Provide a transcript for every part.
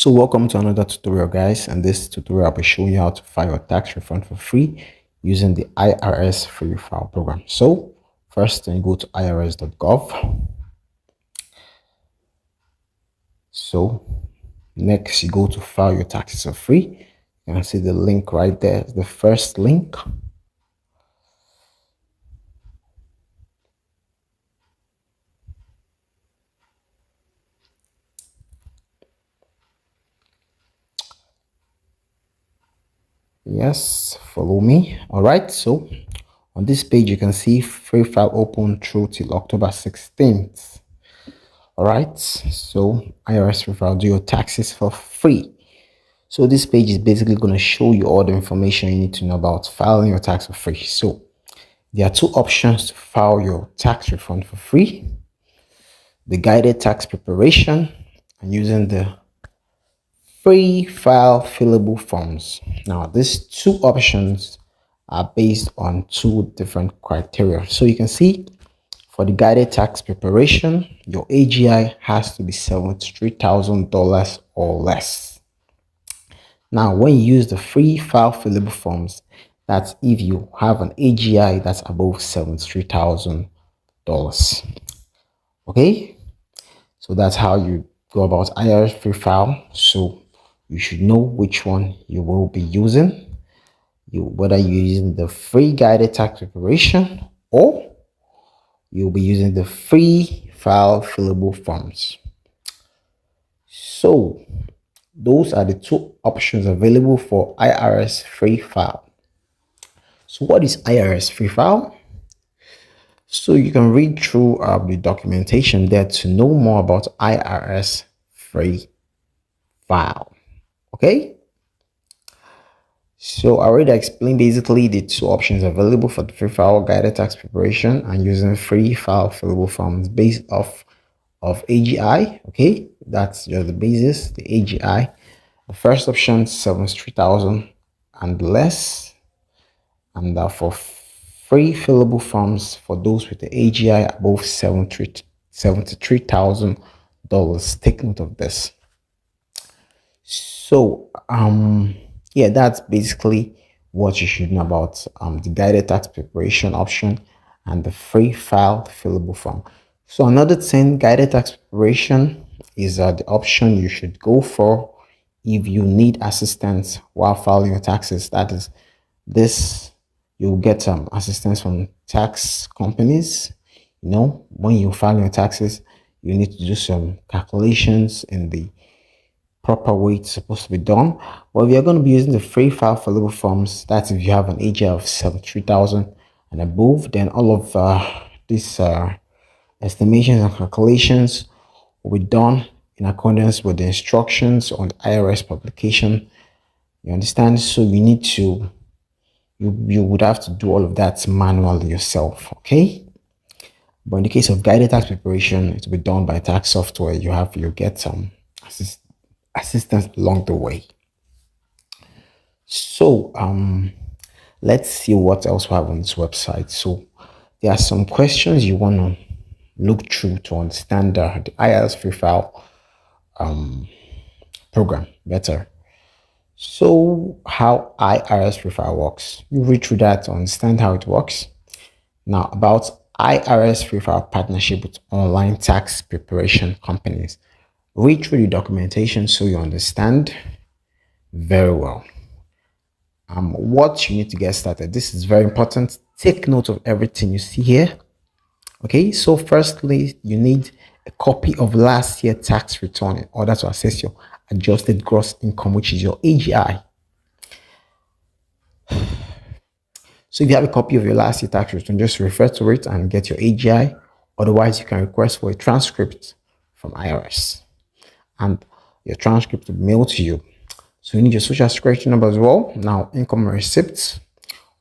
So welcome to another tutorial, guys. And this tutorial I'll be showing you how to file a tax refund for free using the IRS free file program. So first then you go to irs.gov. So next you go to file your taxes for free. You can see the link right there, the first link. Yes, follow me. All right, so on this page you can see free file open through till October 16th. All right, so IRS free file, do your taxes for free. So this page is basically going to show you all the information you need to know about filing your tax for free. So there are two options to file your tax refund for free: the guided tax preparation and using the free file fillable forms. Now, these two options are based on two different criteria. So you can see for the guided tax preparation, your AGI has to be $73,000 or less. Now, when you use the free file fillable forms, that's if you have an AGI that's above $73,000. Okay, so that's how you go about IRS free file. So you should know which one you will be using. Whether you're using the free guided tax preparation or you'll be using the free file fillable forms. So those are the two options available for IRS free file. So what is IRS free file? So you can read through the documentation there to know more about IRS free file. Okay, so I already explained basically the two options available for the free file guided tax preparation and using free file fillable forms based off of AGI. Okay, that's just the basis, the AGI. The first option, 73,000 and less, and for free fillable forms for those with the AGI above $73,000. Take note of this. So yeah, that's basically what you should know about the guided tax preparation option and the free file fillable form. So another thing, guided tax preparation is the option you should go for if you need assistance while filing your taxes. That is, this you'll get assistance from tax companies. You know, when you file your taxes, you need to do some calculations in the proper way it's supposed to be done. But if you're going to be using the free file fillable forms, that's if you have an AGI of 73,000 and above, then all of these estimations and calculations will be done in accordance with the instructions on the IRS publication. You understand? So you need to you would have to do all of that manually yourself. Okay, but in the case of guided tax preparation, it will be done by tax software. You get some assistance along the way. So let's see what else we have on this website. So there are some questions you want to look through to understand the IRS free file program better. So how IRS free file works, you read through that to understand how it works. Now, about IRS free file partnership with online tax preparation companies, read through the documentation so you understand very well what you need to get started. This is very important. Take note of everything you see here. Okay, so firstly, you need a copy of last year's tax return in order to assess your adjusted gross income, which is your AGI. So if you have a copy of your last year's tax return, just refer to it and get your AGI. Otherwise, you can request for a transcript from IRS, and your transcript will be mailed to you. So you need your social security number as well. Now, income receipts,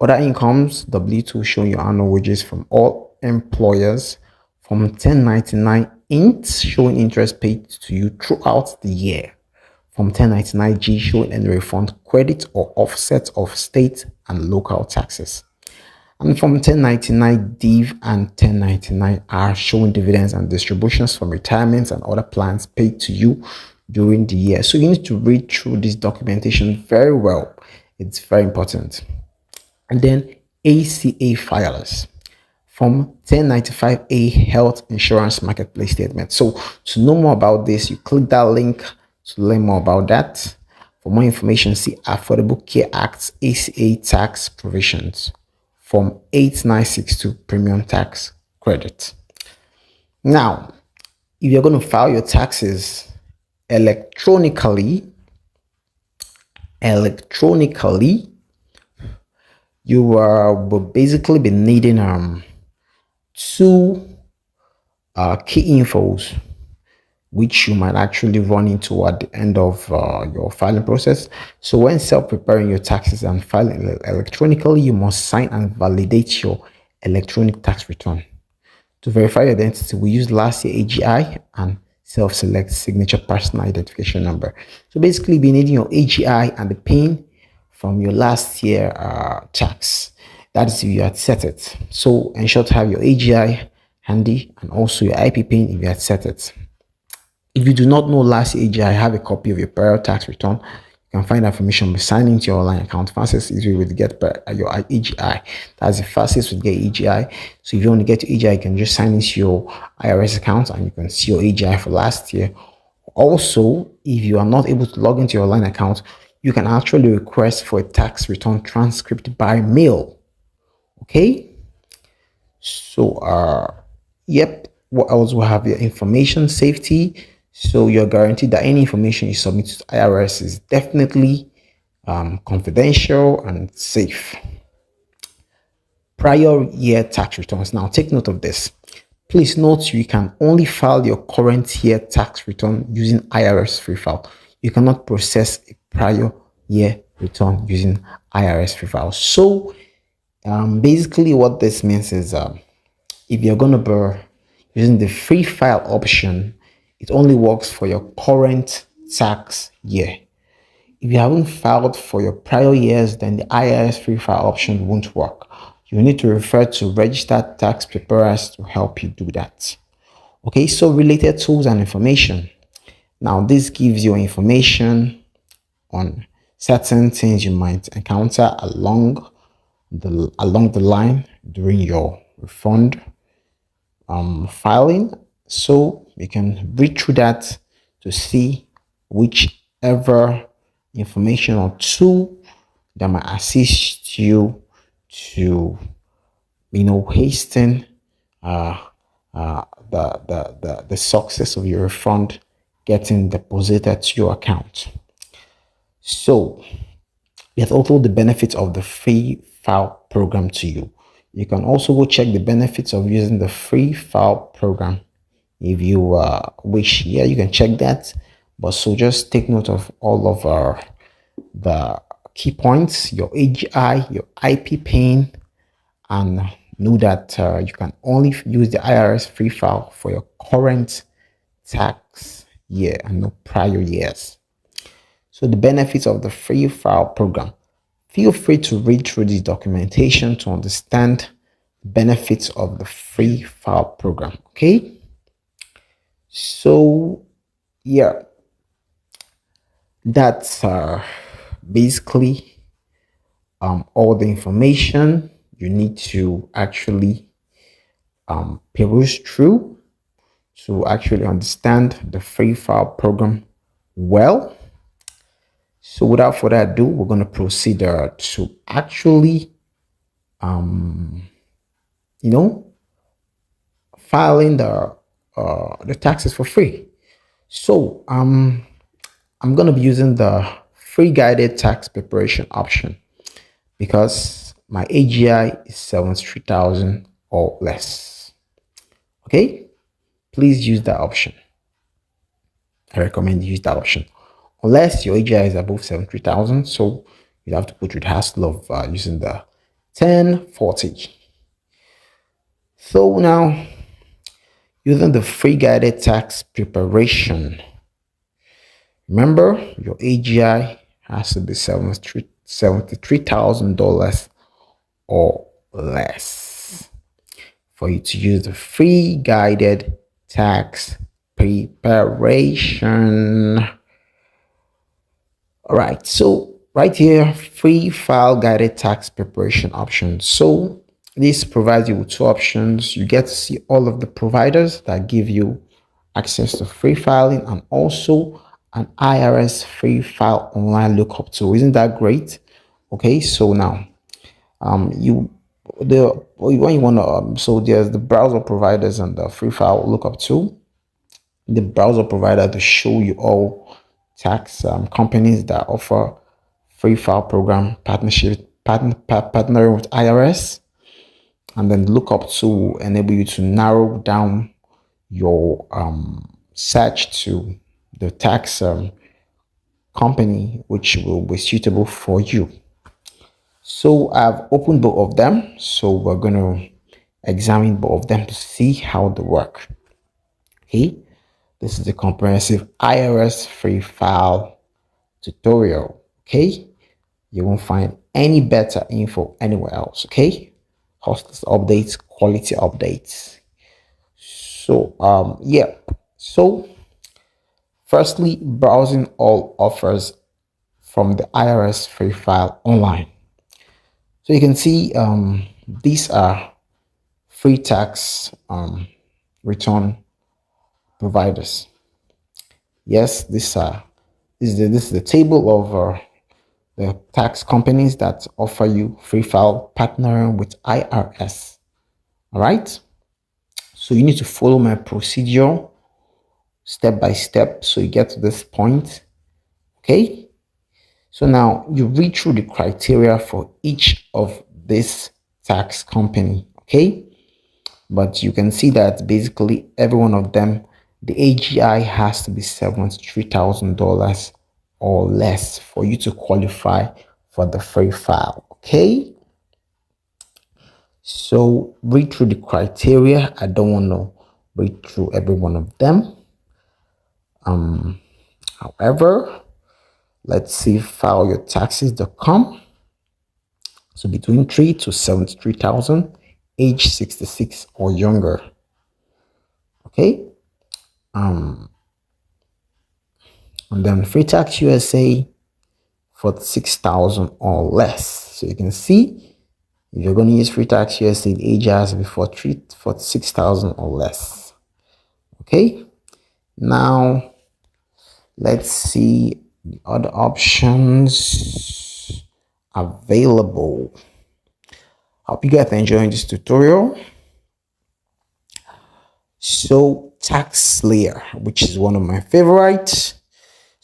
other incomes, W2 showing your annual wages from all employers, from 1099 int showing interest paid to you throughout the year, from 1099G showing any refund, credit or offset of state and local taxes, and from 1099 DIV and 1099R showing dividends and distributions from retirements and other plans paid to you during the year. So you need to read through this documentation very well. It's very important. And then ACA filers from 1095A Health Insurance Marketplace Statement. So to know more about this, you click that link to learn more about that. For more information, see Affordable Care Act's ACA tax provisions from 8962 premium tax credit. Now, if you're going to file your taxes electronically, you will basically be needing two key infos which you might actually run into at the end of your filing process. So when self-preparing your taxes and filing electronically, you must sign and validate your electronic tax return. To verify your identity, we use last year AGI and self-select signature personal identification number. So basically, be needing your AGI and the PIN from your last year tax. That is if you had set it. So ensure to have your AGI handy and also your IP PIN if you had set it. If you do not know last year AGI, have a copy of your prior tax return. You can find that information by signing to your online account. Fastest is way to get your AGI. That's the fastest way to get AGI. So if you want to get your AGI, you can just sign into your IRS account and you can see your AGI for last year. Also, if you are not able to log into your online account, you can actually request for a tax return transcript by mail. Okay. So, yep. What else will have your information safety? So you're guaranteed that any information you submit to IRS is definitely confidential and safe. Prior year tax returns. Now take note of this. Please note you can only file your current year tax return using IRS free file. You cannot process a prior year return using IRS free file. So basically what this means is if you're going to be using the free file option, it only works for your current tax year. If you haven't filed for your prior years, then the IRS free file option won't work. You need to refer to registered tax preparers to help you do that. Okay, so related tools and information. Now, this gives you information on certain things you might encounter along the line during your refund filing. So you can read through that to see whichever information or tool that might assist you to hasten the success of your refund getting deposited to your account. So there's also the benefits of the free file program to you. You can also go check the benefits of using the free file program if you wish. Yeah, you can check that. But so just take note of all of the key points, your AGI, your IP PIN, and know that you can only use the IRS free file for your current tax year and no prior years. So the benefits of the free file program. Feel free to read through this documentation to understand the benefits of the free file program. Okay. So yeah, that's basically all the information you need to actually peruse through to actually understand the free file program well. So without further ado, we're going to proceed to actually filing the taxes for free. So I'm going to be using the free guided tax preparation option because my AGI is 73,000 or less. Okay, please use that option. I recommend you use that option unless your AGI is above 73,000. So you have to put through the hassle of using the 1040. So now, using the free guided tax preparation, remember your AGI has to be $73,000 or less for you to use the free guided tax preparation. All right, so right here, free file guided tax preparation options. So this provides you with two options. You get to see all of the providers that give you access to free filing and also an IRS free file online lookup tool. Isn't that great? Okay, so now you the when you want to so there's the browser providers and the free file lookup tool. The browser provider to show you all tax companies that offer free file program partnering with IRS, and then look up to enable you to narrow down your search to the tax company which will be suitable for you. So I've opened both of them, so we're going to examine both of them to see how they work. Okay, this is a comprehensive IRS free file tutorial. Okay, you won't find any better info anywhere else. Okay, hostess updates, quality updates. So yeah, so firstly, browsing all offers from the IRS free file online. So you can see these are free tax return providers. Yes, this is the table of the tax companies that offer you free file partnering with IRS. All right. So you need to follow my procedure step by step so you get to this point. Okay. So now you read through the criteria for each of this tax company. Okay. But you can see that basically every one of them, the AGI has to be $73,000 or less for you to qualify for the free file. Okay. So read through the criteria. I don't want to read through every one of them. However, let's see fileyourtaxes.com. So between 3 to 73,000, age 66 or younger. Okay. And then Free Tax USA for 6,000 or less. So you can see if you're going to use Free Tax USA, the age has to be for 6,000 or less. Okay. Now let's see the other options available. Hope you guys are enjoying this tutorial. So tax slayer, which is one of my favorites.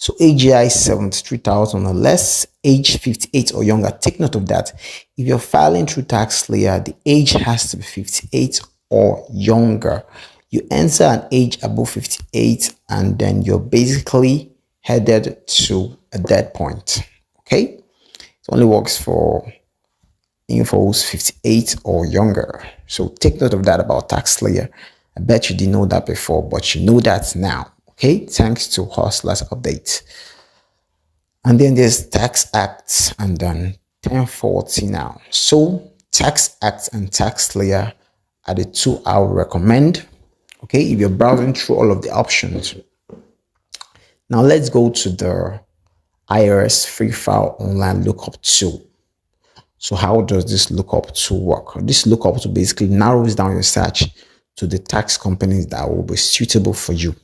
So AGI 73,000 or less, age 58 or younger. Take note of that. If you're filing through tax slayer, the age has to be 58 or younger. You enter an age above 58 and then you're basically headed to a dead point. Okay. It only works for infos 58 or younger. So take note of that about tax slayer. I bet you didn't know that before, but you know that now. Okay, thanks to Hustler's update. And then there's Tax Acts and then 1040 now. So Tax Acts and Tax Slayer are the two I would recommend. Okay, if you're browsing through all of the options. Now let's go to the IRS free file online lookup tool. So how does this lookup tool work? This lookup tool basically narrows down your search to the tax companies that will be suitable for you.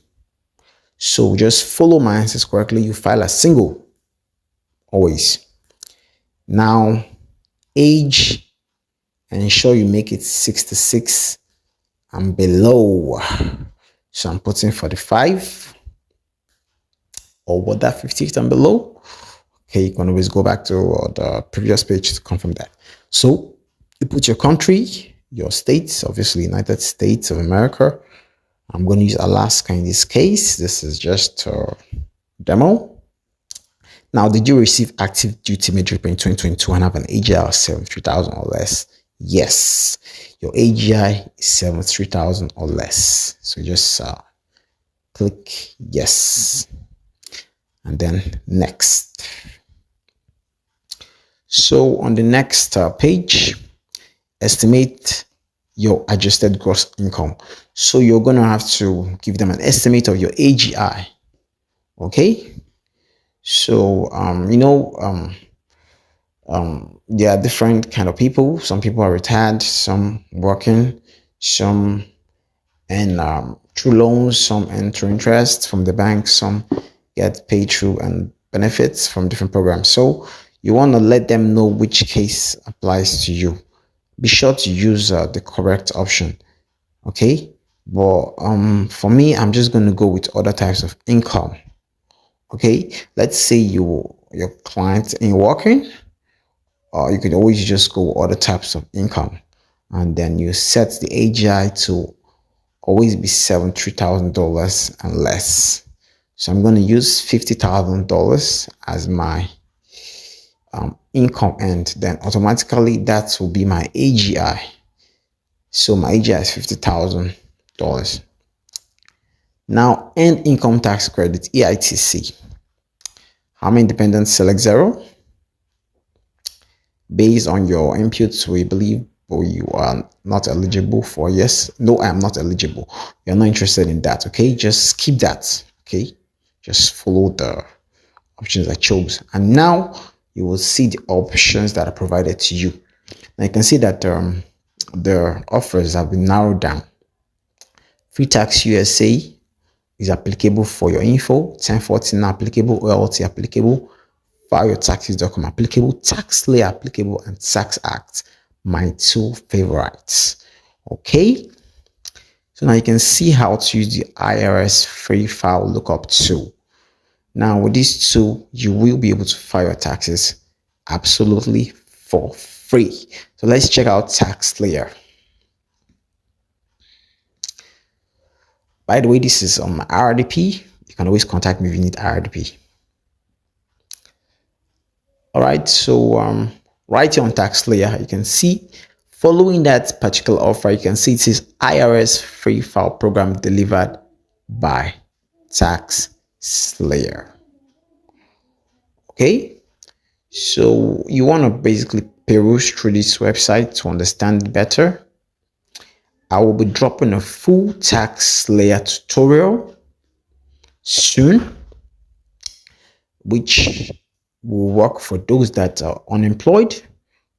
So just follow my answers correctly. You file a single, always. Now, age, ensure you make it 66 and below. So I'm putting 45 or what that 58 and below. Okay, you can always go back to the previous page to confirm that. So you put your country, your states, obviously United States of America. I'm going to use Alaska in this case. This is just a demo. Now, did you receive active duty mid-trip in 2022 and have an AGI of 73,000 or less? Yes, your AGI is 73,000 or less. So just click yes and then next. So on the next page, estimate your adjusted gross income. So you're going to have to give them an estimate of your AGI. Okay. So there are different kind of people. Some people are retired, some working, some and through loans, some and through interest from the bank, some get paid through and benefits from different programs. So you want to let them know which case applies to you. Be sure to use the correct option. Okay, but for me, I'm just going to go with other types of income. Okay, let's say your client ain't working, or you could always just go other types of income, and then you set the AGI to always be $73,000 and less. So I'm going to use $50,000 as my income, and then automatically that will be my AGI. So my AGI is $50,000. Now, earned income tax credit, EITC. I'm independent, select zero. Based on your inputs, we believe you are not eligible for. Yes, no, I am not eligible. You're not interested in that. Okay, just keep that. Okay, just follow the options I chose, and now you will see the options that are provided to you. Now you can see that the offers have been narrowed down. Free tax USA is applicable for your info, 1014 applicable, OLT applicable, file your taxes.com applicable, tax layer applicable, and tax act, my two favorites. Okay, so now you can see how to use the IRS free file lookup tool. Now with this tool, you will be able to file your taxes absolutely for free. So let's check out tax layer. By the way, this is on my RDP. You can always contact me if you need RDP. All right, so right here on tax layer, you can see following that particular offer, you can see it says IRS free file program delivered by tax layer. Okay, so you want to basically peruse through this website to understand better. I will be dropping a full tax layer tutorial soon, which will work for those that are unemployed,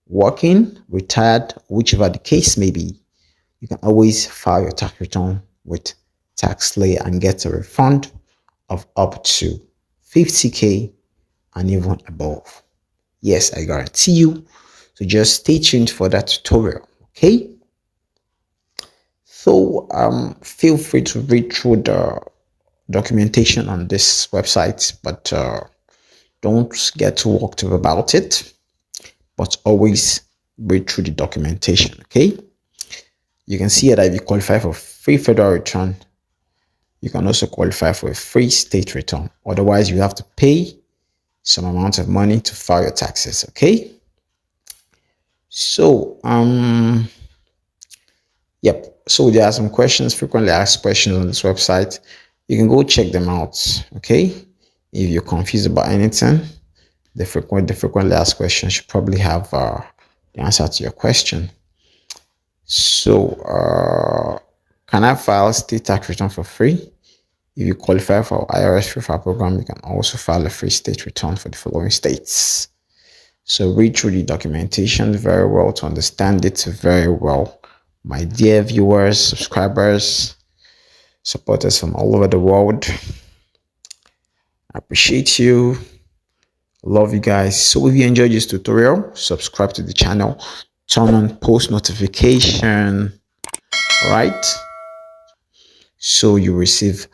working, retired, whichever the case may be. You can always file your tax return with tax layer and get a refund of up to 50K and even above. Yes, I guarantee you. So just stay tuned for that tutorial. Okay, so feel free to read through the documentation on this website, but don't get too worked up about it, but always read through the documentation. Okay, you can see that if you qualify for free federal return, you can also qualify for a free state return. Otherwise, you have to pay some amount of money to file your taxes. Okay, so yep, so there are some questions, frequently asked questions on this website. You can go check them out. Okay, if you're confused about anything, the frequently asked questions should probably have the answer to your question. So can I file state tax return for free? If you qualify for IRS free file program, you can also file a free state return for the following states. So read through the documentation very well to understand it very well. My dear viewers, subscribers, supporters from all over the world, I appreciate you. Love you guys. So if you enjoyed this tutorial, subscribe to the channel, turn on post notification, right? So you receive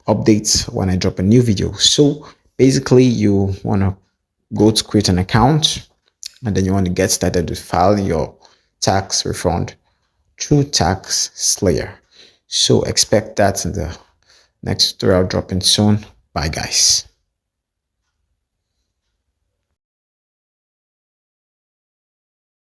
updates when I drop a new video. So basically you want to go to create an account, and then you want to get started with filing your tax refund through tax slayer. So expect that in the next tutorial dropping soon. Bye guys.